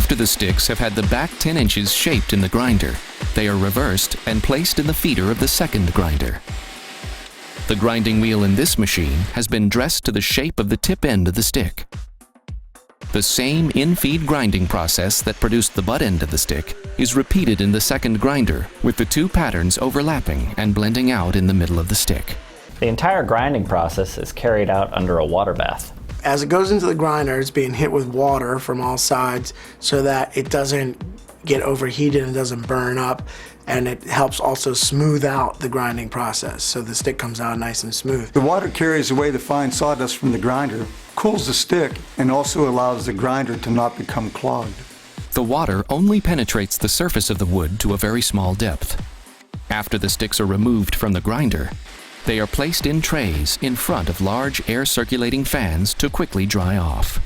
After the sticks have had the back 10 inches shaped in the grinder, they are reversed and placed in the feeder of the second grinder. The grinding wheel in this machine has been dressed to the shape of the tip end of the stick. The same in-feed grinding process that produced the butt end of the stick is repeated in the second grinder, with the two patterns overlapping and blending out in the middle of the stick. The entire grinding process is carried out under a water bath. As it goes into the grinder, it's being hit with water from all sides so that it doesn't get overheated and doesn't burn up, and it helps also smooth out the grinding process so the stick comes out nice and smooth. The water carries away the fine sawdust from the grinder, cools the stick, and also allows the grinder to not become clogged. The water only penetrates the surface of the wood to a very small depth. After the sticks are removed from the grinder, they are placed in trays in front of large air-circulating fans to quickly dry off.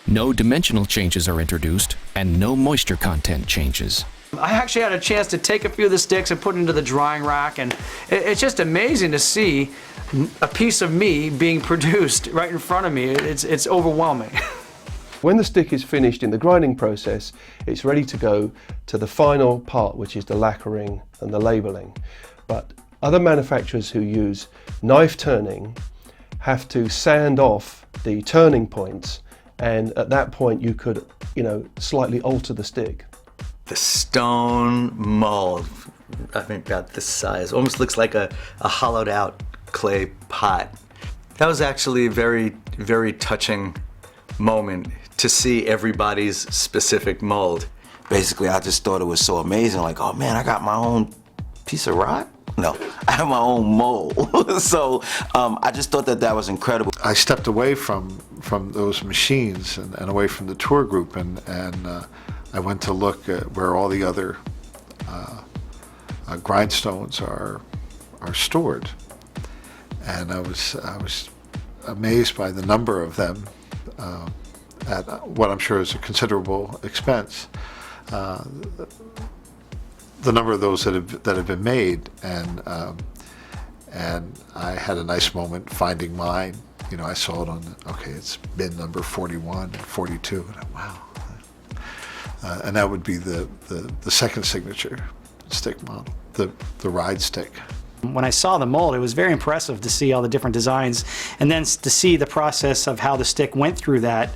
No dimensional changes are introduced, and no moisture content changes. I actually had a chance to take a few of the sticks and put it into the drying rack, and it's just amazing to see a piece of me being produced right in front of me. It's overwhelming. When the stick is finished in the grinding process, it's ready to go to the final part, which is the lacquering and the labeling. But other manufacturers who use knife turning have to sand off the turning points, and at that point you could, slightly alter the stick. The stone mold, I think about this size, almost looks like a hollowed out clay pot. That was actually a very, very touching moment to see everybody's specific mold. Basically, I just thought it was so amazing, like, oh man, I got my own piece of rock? No, I have my own mold. So I just thought that was incredible. I stepped away from those machines and away from the tour group, and I went to look at where all the other grindstones are stored, and I was amazed by the number of them at what I'm sure is a considerable expense. The number of those that have been made, and I had a nice moment finding mine. I saw it on it's bin number 41 and 42, and wow. And that would be the second signature stick model, the ride stick. When I saw the mold, it was very impressive to see all the different designs, and then to see the process of how the stick went through that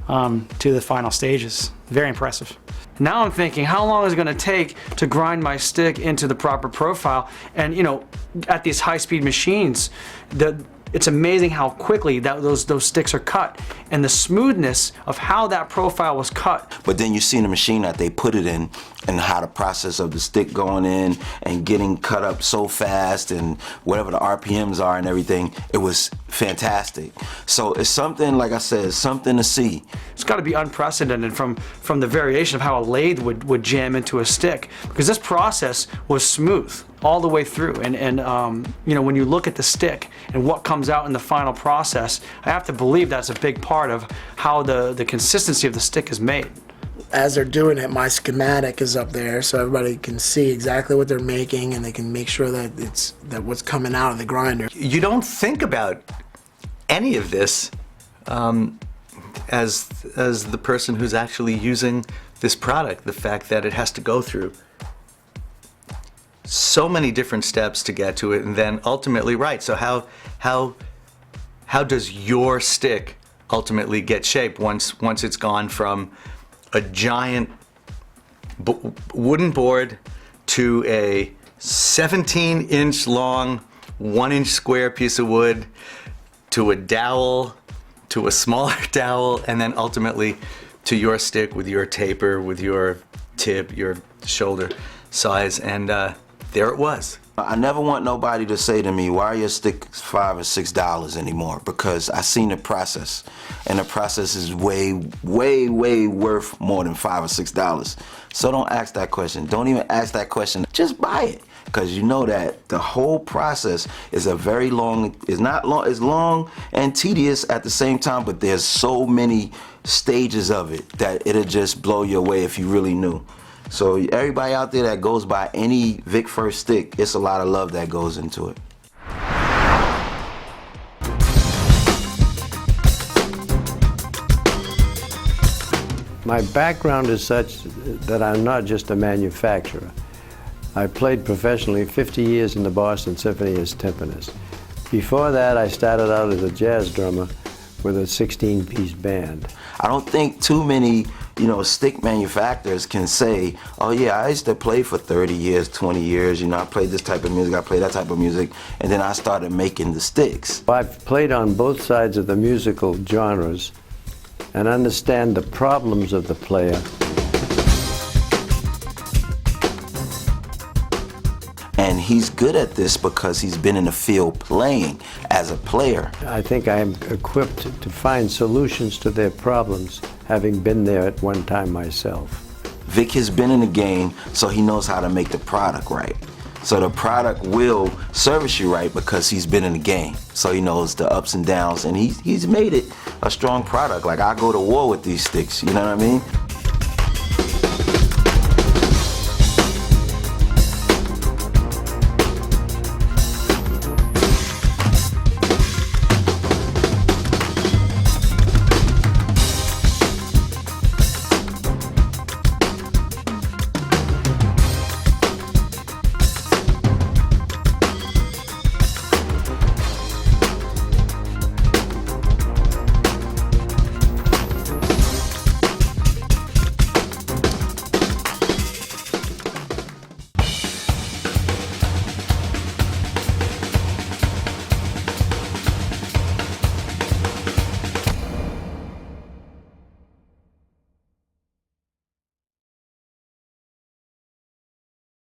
to the final stages. Very impressive. Now I'm thinking, how long is it going to take to grind my stick into the proper profile? And at these high-speed machines, it's amazing how quickly those sticks are cut, and the smoothness of how that profile was cut. But then you see the machine that they put it in, and how the process of the stick going in and getting cut up so fast, and whatever the RPMs are and everything, it was fantastic. So it's something, like I said, it's something to see. It's got to be unprecedented from the variation of how a lathe would jam into a stick, because this process was smooth all the way through, and when you look at the stick and what comes out in the final process, I have to believe that's a big part of how the consistency of the stick is made. As they're doing it, my schematic is up there so everybody can see exactly what they're making, and they can make sure that that what's coming out of the grinder. You don't think about any of this as the person who's actually using this product, the fact that it has to go through so many different steps to get to it, and then ultimately, right, so how does your stick ultimately get shaped once it's gone from a giant wooden board to a 17-inch long, 1-inch square piece of wood, to a dowel, to a smaller dowel, and then ultimately to your stick with your taper, with your tip, your shoulder size, and there it was. I never want nobody to say to me, why are your sticks $5 or $6 anymore? Because I seen the process, and the process is way, way, way worth more than $5 or $6. So don't ask that question. Don't even ask that question. Just buy it, because you know that the whole process is a very long, it's long and tedious at the same time, but there's so many stages of it that it'll just blow you away if you really knew. So everybody out there that goes by any VIC FIRST stick, it's a lot of love that goes into it. My background is such that I'm not just a manufacturer. I played professionally 50 years in the Boston Symphony as timpanist. Before that, I started out as a jazz drummer with a 16-piece band. I don't think too many, stick manufacturers can say, oh yeah, I used to play for 30 years, 20 years, I played this type of music, I played that type of music, and then I started making the sticks. I've played on both sides of the musical genres and understand the problems of the player. And he's good at this because he's been in the field playing as a player. I think I am equipped to find solutions to their problems, having been there at one time myself. Vic has been in the game, so he knows how to make the product right. So the product will service you right because he's been in the game. So he knows the ups and downs, and he's made it a strong product. Like, I go to war with these sticks, you know what I mean?